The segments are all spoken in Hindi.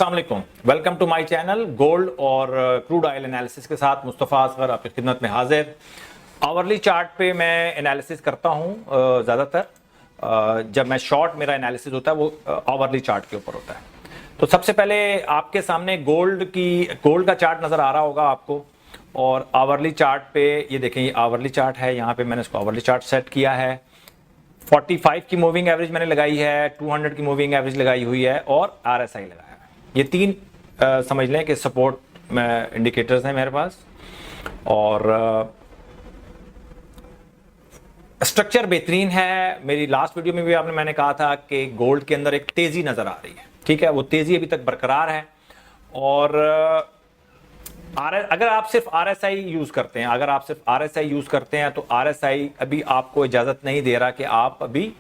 अस्सलाम वालेकुम, welcome to my channel. Gold और क्रूड ऑयल एनालिसिस के साथ मुस्तफ़ा असगर आपकी खिदमत में हाजिर। आवरली चार्ट पे मैं एनालिसिस करता हूँ ज़्यादातर। जब मैं शॉर्ट मेरा एनालिसिस होता है वो आवरली चार्ट के ऊपर होता है। तो सबसे पहले आपके सामने गोल्ड का चार्ट नज़र आ रहा होगा आपको। और आवरली चार्ट पे ये देखें, ये आवरली चार्ट है, यहाँ पे मैंने इसको आवरली चार्ट सेट किया है। 45 की मूविंग एवरेज मैंने लगाई है, 200 की मूविंग एवरेज लगाई हुई है और आरएसआई लगाया है। ये तीन समझ लें कि सपोर्ट इंडिकेटर्स हैं मेरे पास। और स्ट्रक्चर बेहतरीन है। मेरी लास्ट वीडियो में भी मैंने कहा था कि गोल्ड के अंदर एक तेजी नजर आ रही है, ठीक है, वो तेजी अभी तक बरकरार है। और अगर आप सिर्फ आरएसआई यूज करते हैं, तो आरएसआई अभी आपको इजाजत नहीं दे रहा कि आप अभी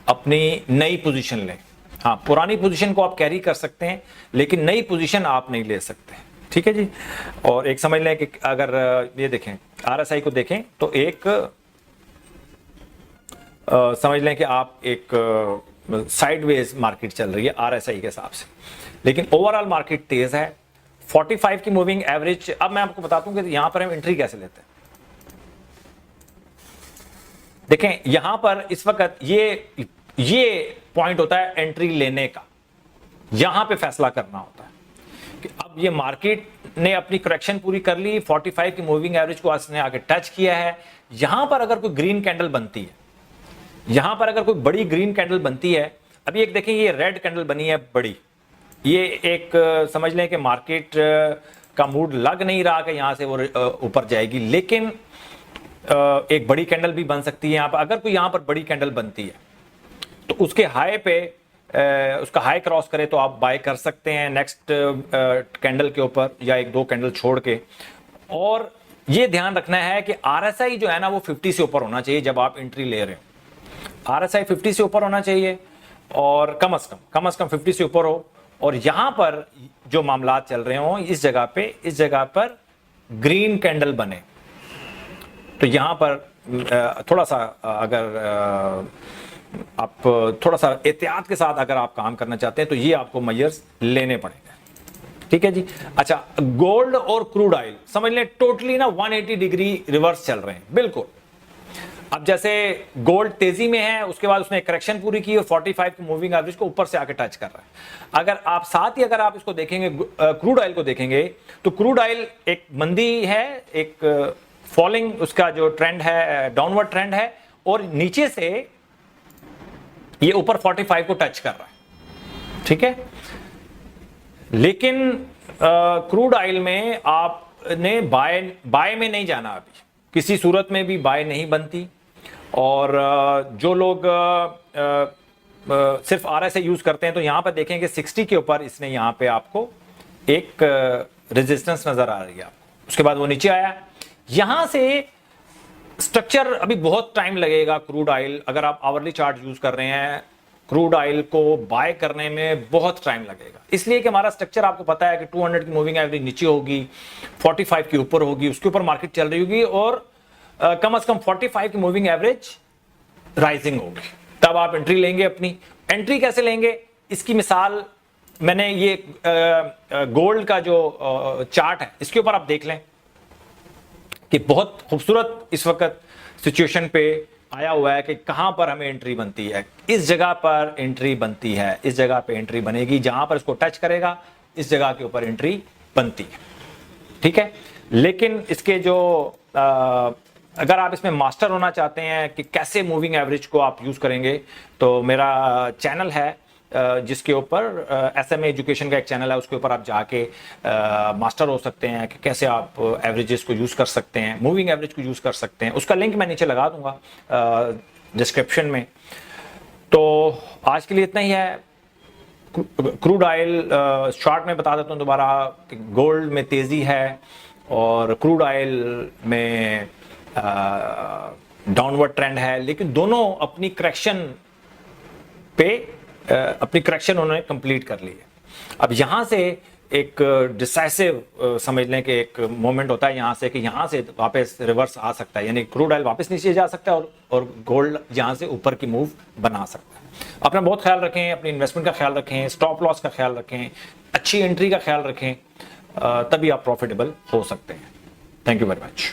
अपनी नई पोजीशन लें। हाँ, पुरानी पोजीशन को आप कैरी कर सकते हैं लेकिन नई पोजीशन आप नहीं ले सकते, ठीक है जी। और एक समझ लें कि अगर ये देखें, आरएसआई को देखें तो एक समझ लें कि आप एक साइडवेज मार्केट चल रही है आरएसआई के हिसाब से, लेकिन ओवरऑल मार्केट तेज है। 45 की मूविंग एवरेज, अब मैं आपको बताता हूं कि यहां पर हम एंट्री कैसे लेते हैं। देखें यहां पर इस वक्त ये पॉइंट होता है एंट्री लेने का, यहां पे फैसला करना होता है कि अब ये मार्केट ने अपनी करेक्शन पूरी कर ली, 45 की मूविंग एवरेज को इसने आगे टच किया है। यहां पर अगर कोई ग्रीन कैंडल बनती है, यहां पर अगर कोई बड़ी ग्रीन कैंडल बनती है, अभी एक देखें ये रेड कैंडल बनी है बड़ी, ये एक समझ लें कि मार्केट का मूड लग नहीं रहा कि यहां से वो ऊपर जाएगी, लेकिन एक बड़ी कैंडल भी बन सकती है यहां पर। अगर कोई यहां पर बड़ी कैंडल बनती है तो उसके हाई पे उसका हाई क्रॉस करे तो आप बाय कर सकते हैं नेक्स्ट कैंडल के ऊपर या एक दो कैंडल छोड़ के। और ये ध्यान रखना है कि आरएसआई जो है ना वो 50 से ऊपर होना चाहिए जब आप एंट्री ले रहे हो। आरएसआई 50 से ऊपर होना चाहिए और कम से कम 50 से ऊपर हो। और यहां पर जो मामलात चल रहे हो, इस जगह पर ग्रीन कैंडल बने तो यहां पर थोड़ा सा अगर आप थोड़ा सा एहतियात के साथ अगर आप काम करना चाहते हैं तो ये आपको मेजर्स लेने पड़ेंगे, ठीक है जी। अच्छा, गोल्ड और क्रूड ऑयल समझ लें टोटली ना 180 डिग्री रिवर्स चल रहे हैं, बिल्कुल। अब जैसे गोल्ड तेजी में है, उसके बाद उसने करेक्शन पूरी की और 45 की मूविंग एवरेज को ऊपर से आके टच कर रहा है। अगर आप साथ ही अगर आप इसको देखेंगे, क्रूड ऑयल को देखेंगे, तो क्रूड ऑयल एक मंदी है, एक फॉलिंग उसका जो ट्रेंड है, डाउनवर्ड ट्रेंड है, और नीचे से ये ऊपर 45 को टच कर रहा है, ठीक है। लेकिन क्रूड ऑयल में आपने बाय में नहीं जाना, अभी किसी सूरत में भी बाय नहीं बनती। और जो लोग सिर्फ आरएसआई यूज करते हैं तो यहां पर देखेंगे 60 के ऊपर इसने यहां पे आपको एक रेजिस्टेंस नजर आ रही है आपको। उसके बाद वो नीचे आया। यहां से स्ट्रक्चर अभी बहुत टाइम लगेगा। क्रूड ऑयल अगर आप आवरली चार्ट यूज कर रहे हैं, क्रूड ऑयल को बाय करने में बहुत टाइम लगेगा, इसलिए कि हमारा स्ट्रक्चर आपको पता है कि 200 की मूविंग एवरेज नीचे होगी, 45 के ऊपर होगी, उसके ऊपर मार्केट चल रही होगी, और कम से कम 45 की मूविंग एवरेज राइजिंग होगी, तब आप एंट्री लेंगे। अपनी एंट्री कैसे लेंगे, इसकी मिसाल मैंने ये गोल्ड का जो चार्ट है इसके ऊपर आप देख लें कि बहुत खूबसूरत इस वक्त सिचुएशन पे आया हुआ है कि कहां पर हमें एंट्री बनती है। इस जगह पर एंट्री बनती है, इस जगह पे एंट्री बनेगी, जहां पर इसको टच करेगा इस जगह के ऊपर एंट्री बनती है, ठीक है। लेकिन इसके जो अगर आप इसमें मास्टर होना चाहते हैं कि कैसे मूविंग एवरेज को आप यूज करेंगे, तो मेरा चैनल है जिसके ऊपर SMA एजुकेशन का एक चैनल है, उसके ऊपर आप जाके मास्टर हो सकते हैं कि कैसे आप एवरेजेस को यूज कर सकते हैं, मूविंग एवरेज को यूज कर सकते हैं। उसका लिंक मैं नीचे लगा दूंगा डिस्क्रिप्शन में। तो आज के लिए इतना ही है। क्रूड ऑयल शॉर्ट में बता देता हूं दोबारा कि गोल्ड में तेजी है और क्रूड ऑयल में डाउनवर्ड ट्रेंड है, लेकिन दोनों अपनी करेक्शन उन्होंने कंप्लीट कर ली है। अब यहां से एक डिसाइसिव समझ लें कि एक मोमेंट होता है यहाँ से कि यहाँ से वापस रिवर्स आ सकता है, यानी क्रूड ऑयल वापस नीचे जा सकता है और गोल्ड यहाँ से ऊपर की मूव बना सकता है। अपना बहुत ख्याल रखें, अपनी इन्वेस्टमेंट का ख्याल रखें, स्टॉप लॉस का ख्याल रखें, अच्छी एंट्री का ख्याल रखें, तभी आप प्रॉफिटेबल हो सकते हैं। Thank you very much.